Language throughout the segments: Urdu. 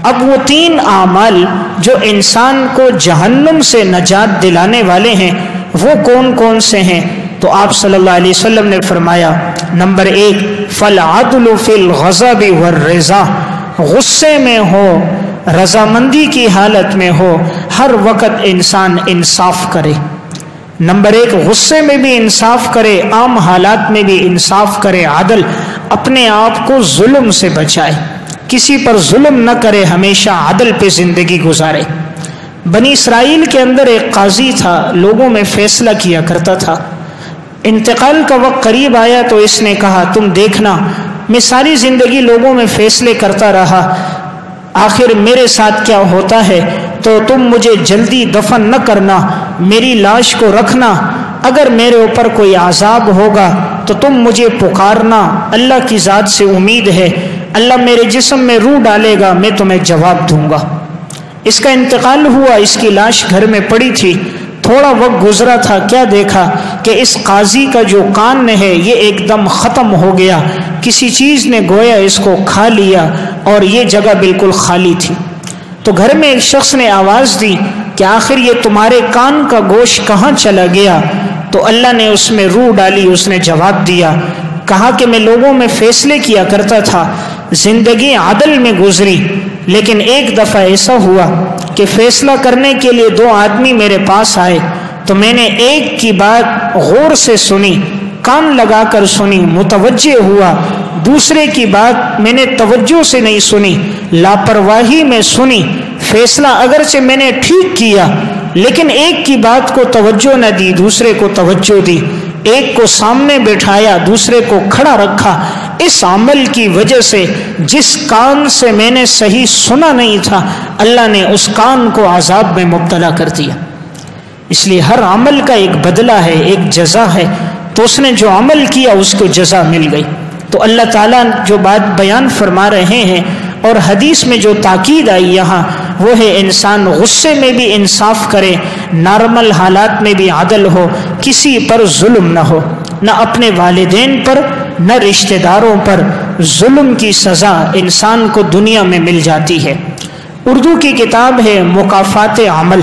اب وہ 3 اعمال جو انسان کو جہنم سے نجات دلانے والے ہیں وہ کون کون سے ہیں؟ تو آپ صلی اللہ علیہ وسلم نے فرمایا، نمبر 1 فالعدل فی الغضب والرضا، غصے میں ہو، رضامندی کی حالت میں ہو، ہر وقت انسان انصاف کرے۔ نمبر 1 غصے میں بھی انصاف کرے، عام حالات میں بھی انصاف کرے، عدل، اپنے آپ کو ظلم سے بچائے، کسی پر ظلم نہ کرے، ہمیشہ عدل پہ زندگی گزارے۔ بنی اسرائیل کے اندر ایک قاضی تھا، لوگوں میں فیصلہ کیا کرتا تھا۔ انتقال کا وقت قریب آیا تو اس نے کہا، تم دیکھنا میں ساری زندگی لوگوں میں فیصلے کرتا رہا، آخر میرے ساتھ کیا ہوتا ہے، تو تم مجھے جلدی دفن نہ کرنا، میری لاش کو رکھنا، اگر میرے اوپر کوئی عذاب ہوگا تو تم مجھے پکارنا، اللہ کی ذات سے امید ہے، اللہ میرے جسم میں روح ڈالے گا، میں تمہیں جواب دوں گا۔ اس کا انتقال ہوا، اس کی لاش گھر میں پڑی تھی، تھوڑا وقت گزرا تھا، کیا دیکھا کہ اس قاضی کا جو کان ہے یہ ایک دم ختم ہو گیا، کسی چیز نے گویا اس کو کھا لیا اور یہ جگہ بالکل خالی تھی۔ تو گھر میں ایک شخص نے آواز دی کہ آخر یہ تمہارے کان کا گوشت کہاں چلا گیا؟ تو اللہ نے اس میں روح ڈالی، اس نے جواب دیا، کہا کہ میں لوگوں میں فیصلے کیا کرتا تھا، زندگی عدل میں گزری، لیکن ایک دفعہ ایسا ہوا کہ فیصلہ کرنے کے لیے 2 آدمی میرے پاس آئے، تو میں نے ایک کی بات غور سے سنی، کان لگا کر سنی، متوجہ ہوا، دوسرے کی بات میں نے توجہ سے نہیں سنی، لاپرواہی میں سنی، فیصلہ اگرچہ میں نے ٹھیک کیا لیکن ایک کی بات کو توجہ نہ دی، دوسرے کو توجہ دی، ایک کو سامنے بٹھایا، دوسرے کو کھڑا رکھا۔ اس عمل کی وجہ سے جس کان سے میں نے صحیح سنا نہیں تھا، اللہ نے اس کان کو عذاب میں مبتلا کر دیا۔ اس لیے ہر عمل کا ایک بدلہ ہے، ایک جزا ہے، تو اس نے جو عمل کیا اس کو جزا مل گئی۔ تو اللہ تعالیٰ جو بات بیان فرما رہے ہیں اور حدیث میں جو تاکید آئی یہاں وہ ہے انسان غصے میں بھی انصاف کرے، نارمل حالات میں بھی عدل ہو، کسی پر ظلم نہ ہو، نہ اپنے والدین پر نہ رشتہ داروں پر۔ ظلم کی سزا انسان کو دنیا میں مل جاتی ہے۔ اردو کی کتاب ہے مکافات عمل،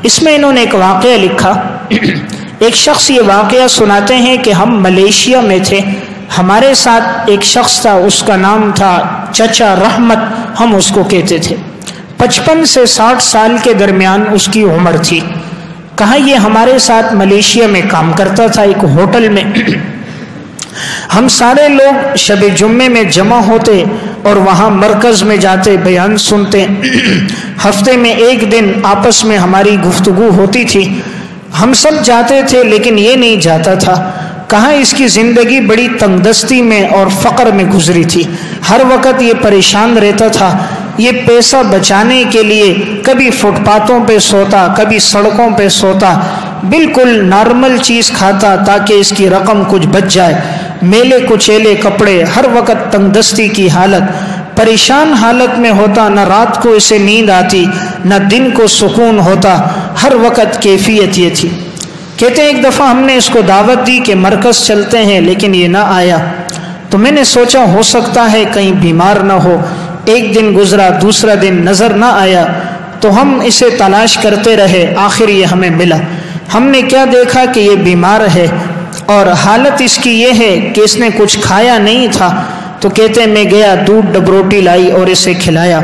اس میں انہوں نے ایک واقعہ لکھا۔ ایک شخص یہ واقعہ سناتے ہیں کہ ہم ملیشیا میں تھے، ہمارے ساتھ ایک شخص تھا، اس کا نام تھا چچا رحمت، ہم اس کو کہتے تھے۔ 55 سے 60 سال کے درمیان اس کی عمر تھی۔ کہا یہ ہمارے ساتھ ملیشیا میں کام کرتا تھا، ایک ہوٹل میں۔ ہم سارے لوگ شب جمعے میں جمع ہوتے اور وہاں مرکز میں جاتے، بیان سنتے۔ ہفتے میں ایک دن آپس میں ہماری گفتگو ہوتی تھی، ہم سب جاتے تھے لیکن یہ نہیں جاتا تھا۔ کہاں اس کی زندگی بڑی تنگ دستی میں اور فقر میں گزری تھی، ہر وقت یہ پریشان رہتا تھا۔ یہ پیسہ بچانے کے لیے کبھی فٹ پاتھوں پہ سوتا، کبھی سڑکوں پہ سوتا، بالکل نارمل چیز کھاتا تاکہ اس کی رقم کچھ بچ جائے، میلے کچیلے کپڑے، ہر وقت تنگ دستی کی حالت، پریشان حالت میں ہوتا، نہ رات کو اسے نیند آتی نہ دن کو سکون ہوتا، ہر وقت کیفیت یہ تھی۔ کہتے ہیں ایک دفعہ ہم نے اس کو دعوت دی کہ مرکز چلتے ہیں، لیکن یہ نہ آیا، تو میں نے سوچا ہو سکتا ہے کہیں بیمار نہ ہو۔ ایک دن گزرا، دوسرا دن نظر نہ آیا، تو ہم اسے تلاش کرتے رہے، آخر یہ ہمیں ملا۔ ہم نے کیا دیکھا کہ یہ بیمار ہے اور حالت اس کی یہ ہے کہ اس نے کچھ کھایا نہیں تھا۔ تو کہتے ہیں میں گیا، دودھ ڈبروٹی لائی اور اسے کھلایا۔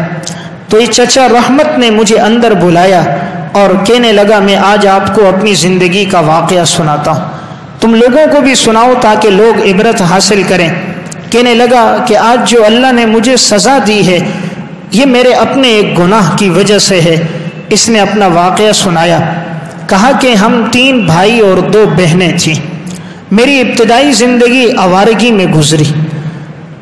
تو یہ چچا رحمت نے مجھے اندر بلایا اور کہنے لگا میں آج آپ کو اپنی زندگی کا واقعہ سناتا ہوں، تم لوگوں کو بھی سناؤ تاکہ لوگ عبرت حاصل کریں۔ کہنے لگا کہ آج جو اللہ نے مجھے سزا دی ہے یہ میرے اپنے ایک گناہ کی وجہ سے ہے۔ اس نے اپنا واقعہ سنایا، کہا کہ ہم 3 بھائی اور 2 بہنیں تھیں۔ میری ابتدائی زندگی آوارگی میں گزری،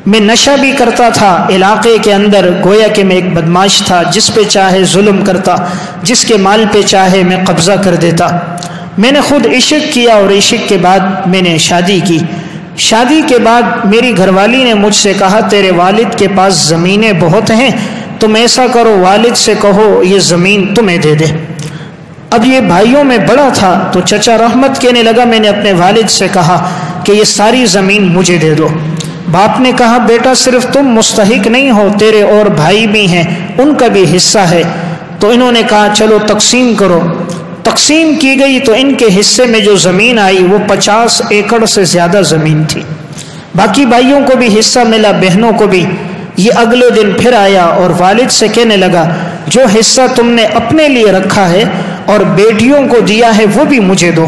میں نشہ بھی کرتا تھا علاقے کے اندر، گویا کہ میں ایک بدماش تھا، جس پہ چاہے ظلم کرتا، جس کے مال پہ چاہے میں قبضہ کر دیتا۔ میں نے خود عشق کیا اور عشق کے بعد میں نے شادی کی۔ شادی کے بعد میری گھر والی نے مجھ سے کہا تیرے والد کے پاس زمینیں بہت ہیں، تم ایسا کرو والد سے کہو یہ زمین تمہیں دے دے۔ اب یہ بھائیوں میں بڑا تھا تو چچا رحمت کہنے لگا میں نے اپنے والد سے کہا کہ یہ ساری زمین مجھے دے دو۔ باپ نے کہا بیٹا صرف تم مستحق نہیں ہو، تیرے اور بھائی بھی ہیں، ان کا بھی حصہ ہے۔ تو انہوں نے کہا چلو تقسیم کرو۔ تقسیم کی گئی تو ان کے حصے میں جو زمین آئی وہ 50 ایکڑ سے زیادہ زمین تھی۔ باقی بھائیوں کو بھی حصہ ملا، بہنوں کو بھی۔ یہ اگلے دن پھر آیا اور والد سے کہنے لگا جو حصہ تم نے اپنے لیے رکھا ہے اور بیٹیوں کو دیا ہے وہ بھی مجھے دو۔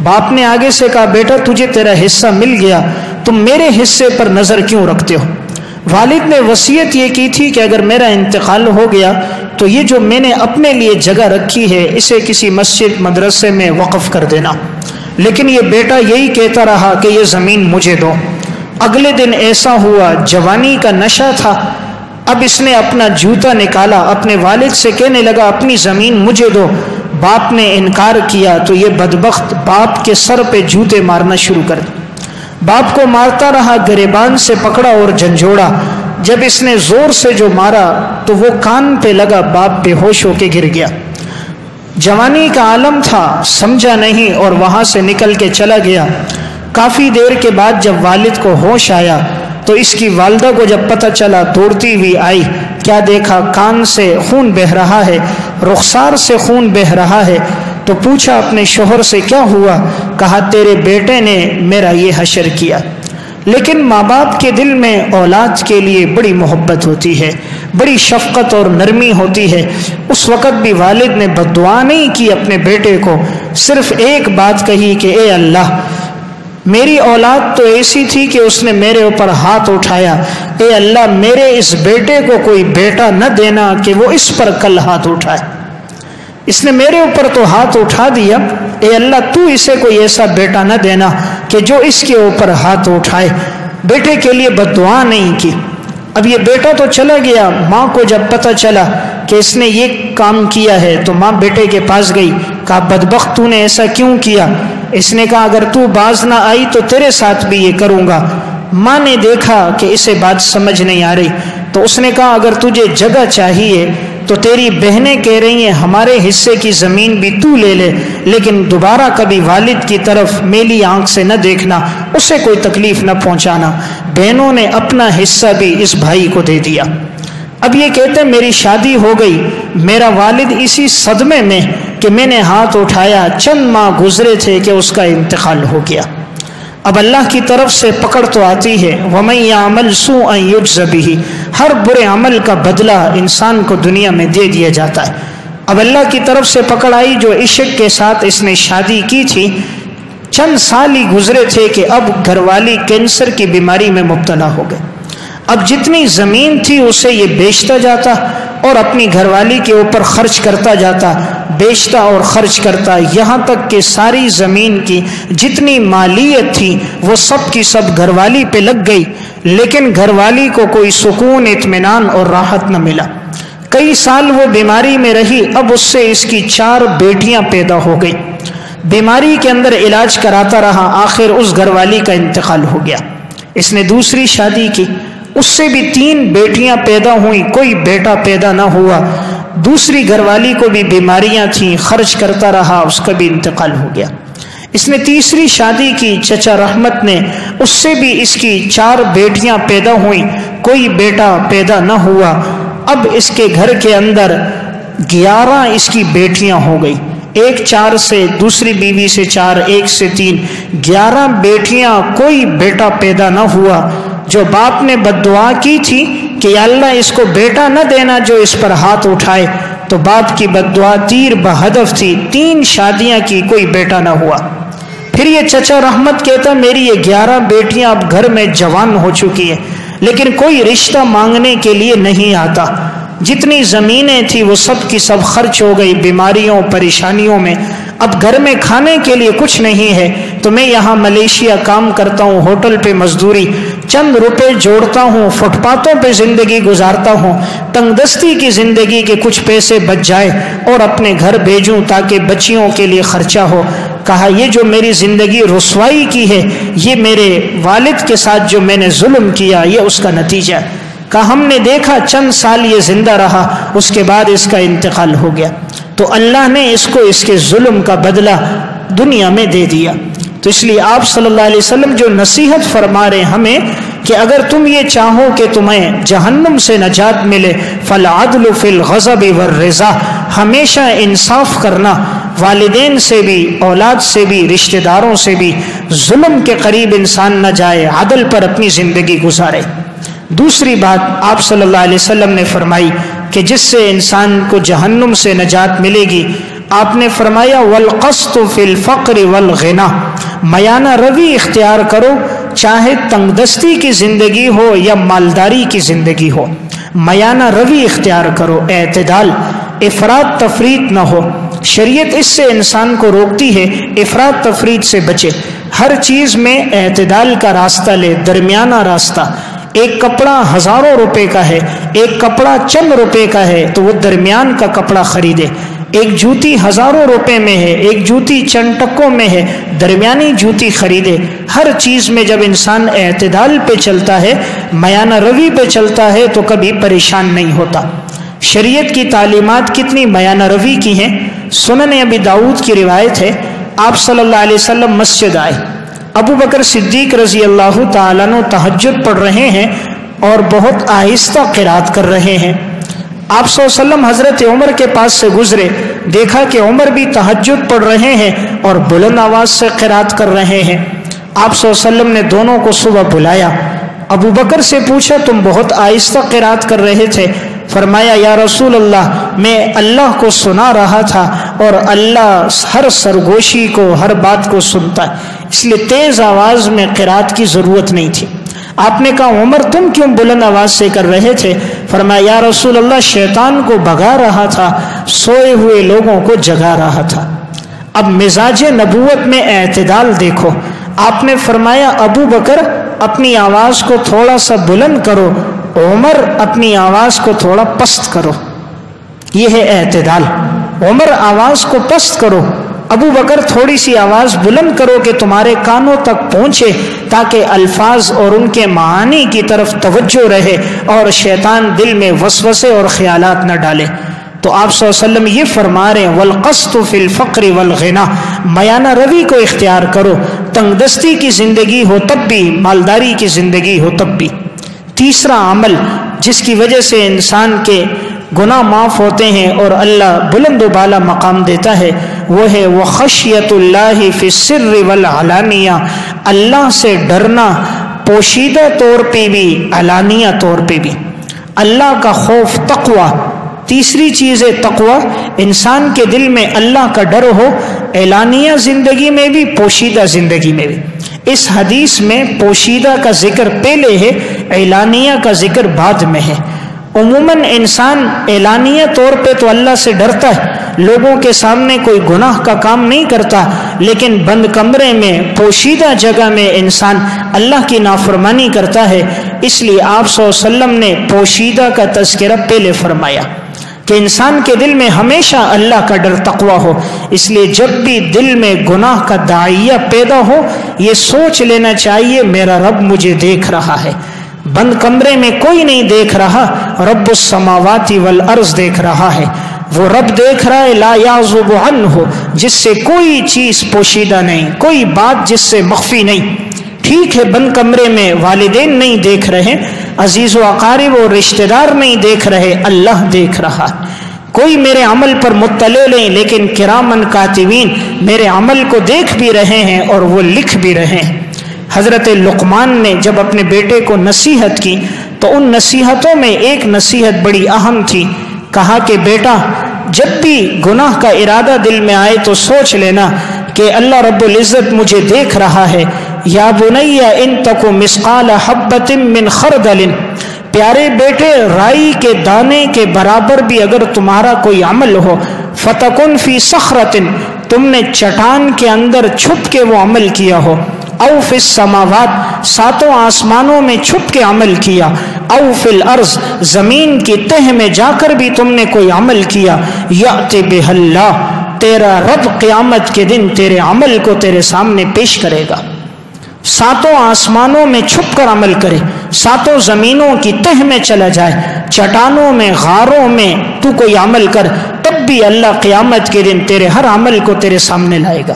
باپ نے آگے سے کہا بیٹا تجھے تیرا حصہ مل گیا، تم میرے حصے پر نظر کیوں رکھتے ہو؟ والد نے وصیت یہ کی تھی کہ اگر میرا انتقال ہو گیا تو یہ جو میں نے اپنے لیے جگہ رکھی ہے اسے کسی مسجد مدرسے میں وقف کر دینا، لیکن یہ بیٹا یہی کہتا رہا کہ یہ زمین مجھے دو۔ اگلے دن ایسا ہوا، جوانی کا نشہ تھا، اب اس نے اپنا جوتا نکالا، اپنے والد سے کہنے لگا اپنی زمین مجھے دو۔ باپ نے انکار کیا تو یہ بدبخت باپ کے سر پہ جوتے مارنا شروع کر دیا۔ باپ کو مارتا رہا، گریبان سے پکڑا اور جھنجھوڑا۔ جب اس نے زور سے جو مارا تو وہ کان پہ لگا، باپ بے ہوش ہو کے گر گیا۔ جوانی کا عالم تھا، سمجھا نہیں اور وہاں سے نکل کے چلا گیا۔ کافی دیر کے بعد جب والد کو ہوش آیا تو اس کی والدہ کو جب پتہ چلا دوڑتی ہوئی آئی، کیا دیکھا کان سے خون بہہ رہا ہے، رخسار سے خون بہہ رہا ہے۔ تو پوچھا اپنے شوہر سے کیا ہوا؟ کہا تیرے بیٹے نے میرا یہ حشر کیا۔ لیکن ماں باپ کے دل میں اولاد کے لیے بڑی محبت ہوتی ہے، بڑی شفقت اور نرمی ہوتی ہے۔ اس وقت بھی والد نے بد دعا نہیں کی اپنے بیٹے کو، صرف ایک بات کہی کہ اے اللہ میری اولاد تو ایسی تھی کہ اس نے میرے اوپر ہاتھ اٹھایا، اے اللہ میرے اس بیٹے کو کوئی بیٹا نہ دینا کہ وہ اس پر کل ہاتھ اٹھائے۔ اس نے میرے اوپر تو ہاتھ اٹھا دیا، اے اللہ تو اسے کوئی ایسا بیٹا نہ دینا کہ جو اس کے اوپر ہاتھ اٹھائے۔ بیٹے کے لیے بد دعا نہیں کی۔ اب یہ بیٹا تو چلا گیا، ماں کو جب پتہ چلا کہ اس نے یہ کام کیا ہے تو ماں بیٹے کے پاس گئی، کہا بدبخت تو نے ایسا کیوں کیا؟ اس نے کہا اگر تو باز نہ آئی تو تیرے ساتھ بھی یہ کروں گا۔ ماں نے دیکھا کہ اسے بات سمجھ نہیں آ رہی تو اس نے کہا اگر تجھے جگہ چاہیے تو تیری بہنیں کہہ رہی ہیں ہمارے حصے کی زمین بھی تو لے لے، لیکن دوبارہ کبھی والد کی طرف میلی آنکھ سے نہ دیکھنا، اسے کوئی تکلیف نہ پہنچانا۔ بہنوں نے اپنا حصہ بھی اس بھائی کو دے دیا۔ اب یہ کہتے میری شادی ہو گئی، میرا والد اسی صدمے میں کہ میں نے ہاتھ اٹھایا، چند ماہ گزرے تھے کہ اس کا انتقال ہو گیا۔ اب اللہ کی طرف سے پکڑ تو آتی ہے، وَمَن يَعْمَلْ سُوءًا يُجْزَ بِهِ، ہر برے عمل کا بدلہ انسان کو دنیا میں دے دیا جاتا ہے۔ اب اللہ کی طرف سے پکڑ آئی، جو عشق کے ساتھ اس نے شادی کی تھی، چند سال ہی گزرے تھے کہ اب گھر والی کینسر کی بیماری میں مبتلا ہو گئے۔ اب جتنی زمین تھی اسے یہ بیچتا جاتا اور اپنی گھر والی کے اوپر خرچ کرتا جاتا، بیچتا اور خرچ کرتا، یہاں تک کہ ساری زمین کی جتنی مالیت تھی وہ سب کی سب گھر والی پہ لگ گئی، لیکن گھر والی کو کوئی سکون، اطمینان اور راحت نہ ملا۔ کئی سال وہ بیماری میں رہی، اب اس سے اس کی 4 بیٹیاں پیدا ہو گئی۔ بیماری کے اندر علاج کراتا رہا، آخر اس گھر والی کا انتقال ہو گیا۔ اس نے دوسری شادی کی، اس سے بھی 3 بیٹیاں پیدا ہوئیں، کوئی بیٹا پیدا نہ ہوا۔ دوسری گھر والی کو بھی بیماریاں تھیں، خرچ کرتا رہا، اس کا بھی انتقال ہو گیا۔ اس نے تیسری شادی کی چچا رحمت نے، اس سے بھی اس کی 4 بیٹیاں پیدا ہوئیں، کوئی بیٹا پیدا نہ ہوا۔ اب اس کے گھر کے اندر 11 اس کی بیٹیاں ہو گئی، ایک 4 سے، دوسری بیوی سے 4، ایک سے 3، 11 بیٹیاں، کوئی بیٹا پیدا نہ ہوا۔ جو باپ نے بد دعا کی تھی کہ یا اللہ اس کو بیٹا نہ دینا جو اس پر ہاتھ اٹھائے، تو باپ کی بد دعا تیر بہدف تھی، 3 شادیاں کی، کوئی بیٹا نہ ہوا۔ پھر یہ چچا رحمت کہتا میری یہ 11 بیٹیاں اب گھر میں جوان ہو چکی ہیں، لیکن کوئی رشتہ مانگنے کے لیے نہیں آتا۔ جتنی زمینیں تھی وہ سب کی سب خرچ ہو گئی بیماریوں پریشانیوں میں۔ اب گھر میں کھانے کے لیے کچھ نہیں ہے تو میں یہاں ملیشیا کام کرتا ہوں، ہوٹل پہ مزدوری، چند روپے جوڑتا ہوں، فٹ پاتھوں پہ زندگی گزارتا ہوں، تنگ دستی کی زندگی کے کچھ پیسے بچ جائے اور اپنے گھر بھیجوں تاکہ بچیوں کے لیے خرچہ ہو۔ کہا یہ جو میری زندگی رسوائی کی ہے، یہ میرے والد کے ساتھ جو میں نے ظلم کیا، یہ اس کا نتیجہ ہے۔ کہا ہم نے دیکھا چند سال یہ زندہ رہا، اس کے بعد اس کا انتقال ہو گیا، تو اللہ نے اس کو اس کے ظلم کا بدلہ دنیا میں دے دیا۔ تو اس لیے آپ صلی اللہ علیہ وسلم جو نصیحت فرما رہے ہیں ہمیں کہ اگر تم یہ چاہو کہ تمہیں جہنم سے نجات ملے فالعدل فی الغضب والرضا، ہمیشہ انصاف کرنا، والدین سے بھی، اولاد سے بھی، رشتہ داروں سے بھی، ظلم کے قریب انسان نہ جائے، عدل پر اپنی زندگی گزارے۔ دوسری بات آپ صلی اللہ علیہ وسلم نے فرمائی کہ جس سے انسان کو جہنم سے نجات ملے گی، آپ نے فرمایا والقسط فی الفقر والغنا، میانہ روی اختیار کرو، چاہے تنگ دستی کی زندگی ہو یا مالداری کی زندگی ہو، میانہ روی اختیار کرو، اعتدال، افراط تفریط نہ ہو۔ شریعت اس سے انسان کو روکتی ہے افراط تفریط سے بچے، ہر چیز میں اعتدال کا راستہ لے، درمیانہ راستہ۔ ایک کپڑا ہزاروں روپے کا ہے، ایک کپڑا چند روپے کا ہے تو وہ درمیان کا کپڑا خریدے۔ ایک جوتی ہزاروں روپے میں ہے، ایک جوتی چند ٹکوں میں ہے، درمیانی جوتی خریدے۔ ہر چیز میں جب انسان اعتدال پہ چلتا ہے، میانہ روی پہ چلتا ہے تو کبھی پریشان نہیں ہوتا۔ شریعت کی تعلیمات کتنی میانہ روی کی ہیں۔ سنن ابی داؤد کی روایت ہے، آپ صلی اللہ علیہ وسلم مسجد آئے، ابو بکر صدیق رضی اللہ تعالیٰ عنہ تہجد پڑھ رہے ہیں اور بہت آہستہ قرات کر رہے ہیں۔ آپ صلی اللہ علیہ وسلم حضرت عمر کے پاس سے گزرے، دیکھا کہ عمر بھی تہجد پڑھ رہے ہیں اور بلند آواز سے قرات کر رہے ہیں۔ آپ صلی اللہ علیہ وسلم نے دونوں کو صبح بلایا، ابو بکر سے پوچھا تم بہت آہستہ قرات کر رہے تھے؟ فرمایا یا رسول اللہ، میں اللہ کو سنا رہا تھا اور اللہ ہر سرگوشی کو، ہر بات کو سنتا ہے، اس لیے تیز آواز میں قرات کی ضرورت نہیں تھی۔ آپ نے کہا عمر تم کیوں بلند آواز سے کر رہے تھے؟ فرمایا یا رسول اللہ، شیطان کو بھگا رہا تھا، سوئے ہوئے لوگوں کو جگا رہا تھا۔ اب مزاج نبوت میں اعتدال دیکھو، آپ نے فرمایا ابو بکر اپنی آواز کو تھوڑا سا بلند کرو، عمر اپنی آواز کو تھوڑا پست کرو، یہ ہے اعتدال۔ عمر آواز کو پست کرو، ابو بکر تھوڑی سی آواز بلند کرو کہ تمہارے کانوں تک پہنچے، تاکہ الفاظ اور ان کے معانی کی طرف توجہ رہے اور شیطان دل میں وسوسے اور خیالات نہ ڈالے۔ تو آپ صلی اللہ علیہ وسلم یہ فرما رہے ہیں والقسط فی الفقر والغنا، میانہ روی کو اختیار کرو، تنگ دستی کی زندگی ہو تب بھی، مالداری کی زندگی ہو تب بھی۔ تیسرا عمل جس کی وجہ سے انسان کے گناہ معاف ہوتے ہیں اور اللہ بلند و بالا مقام دیتا ہے، وہ ہے وخشیت اللہ فی السر والعلانیہ، اللہ سے ڈرنا پوشیدہ طور پہ بھی، علانیہ طور پہ بھی، اللہ کا خوف، تقوی۔ تیسری چیز ہے تقوی، انسان کے دل میں اللہ کا ڈر ہو، اعلانیہ زندگی میں بھی، پوشیدہ زندگی میں بھی۔ اس حدیث میں پوشیدہ کا ذکر پہلے ہے، اعلانیہ کا ذکر بعد میں ہے۔ عموماً انسان اعلانیہ طور پہ تو اللہ سے ڈرتا ہے، لوگوں کے سامنے کوئی گناہ کا کام نہیں کرتا، لیکن بند کمرے میں، پوشیدہ جگہ میں انسان اللہ کی نافرمانی کرتا ہے۔ اس لیے آپ صلی اللہ علیہ وسلم نے پوشیدہ کا تذکرہ پہلے فرمایا کہ انسان کے دل میں ہمیشہ اللہ کا ڈر، تقوی ہو۔ اس لیے جب بھی دل میں گناہ کا داعیہ پیدا ہو، یہ سوچ لینا چاہیے میرا رب مجھے دیکھ رہا ہے، بند کمرے میں کوئی نہیں دیکھ رہا، رب السماوات والارض دیکھ رہا ہے، وہ رب دیکھ رہا ہے، لا یعزب عنہ، جس سے کوئی چیز پوشیدہ نہیں، کوئی بات جس سے مخفی نہیں۔ ٹھیک ہے بند کمرے میں والدین نہیں دیکھ رہے، عزیز و اقارب اور رشتہ دار نہیں دیکھ رہے، اللہ دیکھ رہا ہے۔ کوئی میرے عمل پر مطلع نہیں، لیکن کرامن کاتبین میرے عمل کو دیکھ بھی رہے ہیں اور وہ لکھ بھی رہے ہیں۔ حضرت لقمان نے جب اپنے بیٹے کو نصیحت کی تو ان نصیحتوں میں ایک نصیحت بڑی اہم تھی، کہا کہ بیٹا جب بھی گناہ کا ارادہ دل میں آئے تو سوچ لینا کہ اللہ رب العزت مجھے دیکھ رہا ہے۔ یا بنی ان تک مثقال حبۃ من خردل، پیارے بیٹے رائی کے دانے کے برابر بھی اگر تمہارا کوئی عمل ہو، فتکن فی صخرۃ، تم نے چٹان کے اندر چھپ کے وہ عمل کیا ہو، او فی السماوات، ساتوں آسمانوں میں چھپ کے عمل کیا، او فی الارض، زمین کی تہ میں جا کر بھی تم نے کوئی عمل کیا، یأت بہ اللہ، تیرا رب قیامت کے دن تیرے عمل کو تیرے سامنے پیش کرے گا۔ ساتوں آسمانوں میں چھپ کر عمل کرے، ساتوں زمینوں کی تہ میں چلا جائے، چٹانوں میں، غاروں میں تو کوئی عمل کر، تب بھی اللہ قیامت کے دن تیرے ہر عمل کو تیرے سامنے لائے گا۔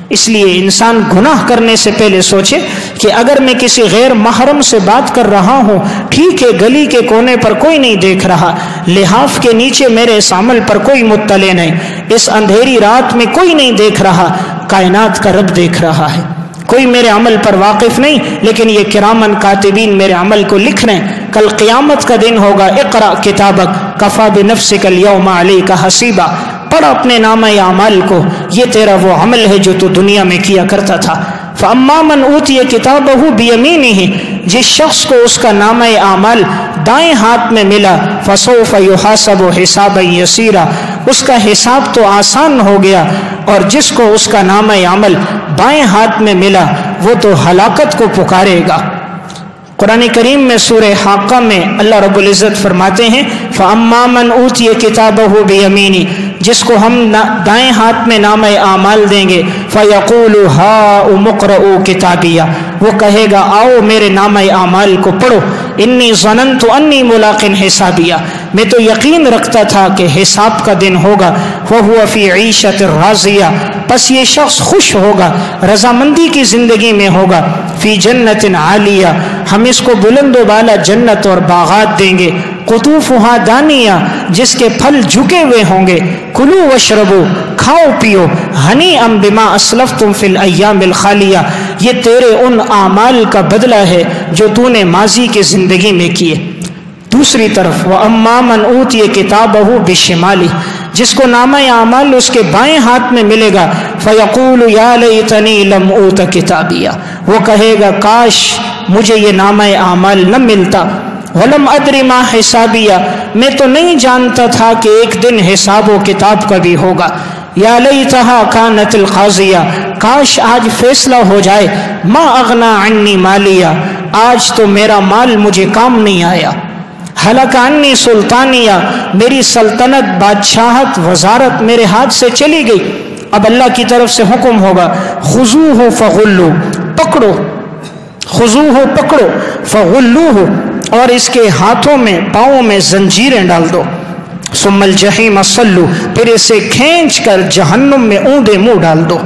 اس لیے انسان گناہ کرنے سے پہلے سوچے کہ اگر میں کسی غیر محرم سے بات کر رہا ہوں، ٹھیک ہے گلی کے کونے پر کوئی نہیں دیکھ رہا، لحاف کے نیچے میرے اس عمل پر کوئی مطلع نہیں، اس اندھیری رات میں کوئی نہیں دیکھ رہا، کائنات کا رب دیکھ رہا ہے، کوئی میرے عمل پر واقف نہیں، لیکن یہ کرامن کاتبین میرے عمل کو لکھ رہے ہیں۔ کل قیامت کا دن ہوگا، اقرأ کتابک کفا بنفسک اليوم علیک حسیبا، پڑھ اپنے نامہ اعمال کو، یہ تیرا وہ عمل ہے جو تو دنیا میں کیا کرتا تھا۔ فاما من اوتی کتابہ بیمینہ، جس شخص کو اس کا نامہ اعمال دائیں ہاتھ میں ملا، فسوف یحاسب حسابا یسیرا، اس کا حساب تو آسان ہو گیا، اور جس کو اس کا نامہ عمل بائیں ہاتھ میں ملا وہ تو ہلاکت کو پکارے گا۔ قرآن کریم میں سورہ حاقہ میں اللہ رب العزت فرماتے ہیں فَأَمَّا مَنْ أُوتِيَ كِتَابَهُ بِيَمِينِهِ، جس کو ہم دائیں ہاتھ میں نامہ اعمال دیں گے، فَيَقُولُ هَاؤُمُ اقْرَءُوا كِتَابِيَهْ، وہ کہے گا آؤ میرے نامہ اعمال کو پڑھو، انی ظننت انی ملاق حسابیہ، میں تو یقین رکھتا تھا کہ حساب کا دن ہوگا، وَهُوَ فِي عِيشَةٍ رَاضِيَةٍ، پس یہ شخص خوش ہوگا، رضامندی کی زندگی میں ہوگا، فی جنت عالیہ، ہم اس کو بلند و بالا جنت اور باغات دیں گے، قطوفہا دانیہ، جس کے پھل جھکے ہوئے ہوں گے، کلو وشربو، کھاؤ پیو، ہنیئا بما اسلفتم فی الایام الخالیہ، یہ تیرے ان اعمال کا بدلہ ہے جو تو نے ماضی کی زندگی میں کیے۔ دوسری طرف وَأَمَّا مَنْ أُوتِيَ كِتَابَهُ بِشِمَالِهِ، جس کو نامہ اعمال اس کے بائیں ہاتھ میں ملے گا، فَيَقُولُ يَا لَيْتَنِي لَمْ أُوتَ كِتَابِيَهْ، وہ کہے گا کاش مجھے یہ نامہ اعمال نہ ملتا، وَلَمْ أَدْرِ مَا حِسَابِيَهْ، میں تو نہیں جانتا تھا کہ ایک دن حساب و کتاب کا بھی ہوگا، یا لیتہا کانت القاضیہ، کاش آج فیصلہ ہو جائے، ما اغنا عنی مالیہ، آج تو میرا مال مجھے کام نہیں آیا، ہلک عنی سلطانیہ، میری سلطنت، بادشاہت، وزارت میرے ہاتھ سے چلی گئی۔ اب اللہ کی طرف سے حکم ہوگا خذوہ فغلو، پکڑو، خذوہ پکڑو، فغلوہ، اور اس کے ہاتھوں میں پاؤں میں زنجیریں ڈال دو، ثم الجحیم صلو، پھر اسے کھینچ کر جہنم میں اونڈے منہ ڈال دو،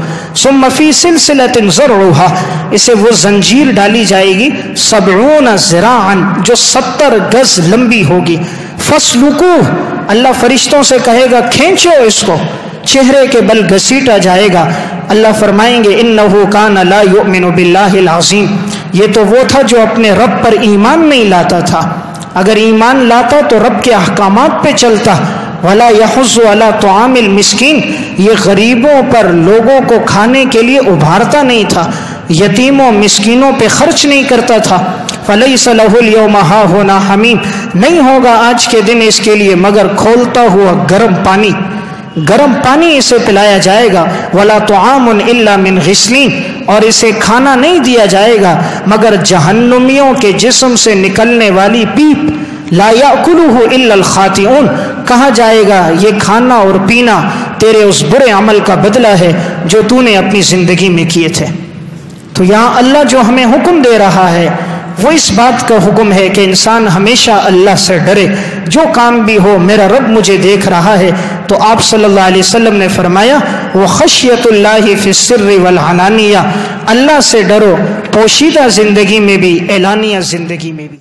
ثم فی سلسلۃ ذرعھا، اسے وہ زنجیر ڈالی جائے گی 70 ذراعا، جو 70 گز لمبی ہوگی، فاسلکوہ، اللہ فرشتوں سے کہے گا کھینچو اس کو، چہرے کے بل گھسیٹا جائے گا، اللہ فرمائیں گے انہ کان لا یؤمن باللہ العظیم، یہ تو وہ تھا جو اپنے رب پر ایمان نہیں لاتا تھا، اگر ایمان لاتا تو رب کے احکامات پہ چلتا، ولا یحض علی طعام المسکین، یہ غریبوں پر لوگوں کو کھانے کے لیے ابھارتا نہیں تھا، یتیموں مسکینوں پہ خرچ نہیں کرتا تھا، فلیس لہ اليوم ہاہنا حمیم، نہیں ہوگا آج کے دن اس کے لیے مگر کھولتا ہوا گرم پانی، گرم پانی اسے پلایا جائے گا، ولا طعام الا من غسلین، اور اسے کھانا نہیں دیا جائے گا مگر جہنمیوں کے جسم سے نکلنے والی پیپ، لا یاکلہ الا الخاطئون، کہا جائے گا یہ کھانا اور پینا تیرے اس برے عمل کا بدلہ ہے جو تو نے اپنی زندگی میں کیے تھے۔ تو یہاں اللہ جو ہمیں حکم دے رہا ہے وہ اس بات کا حکم ہے کہ انسان ہمیشہ اللہ سے ڈرے، جو کام بھی ہو میرا رب مجھے دیکھ رہا ہے۔ تو آپ صلی اللہ علیہ وسلم نے فرمایا وَخَشْيَةُ اللَّهِ فِي السِّرِّ وَالْعَلَانِيَةِ، اللہ سے ڈرو پوشیدہ زندگی میں بھی، اعلانیہ زندگی میں بھی۔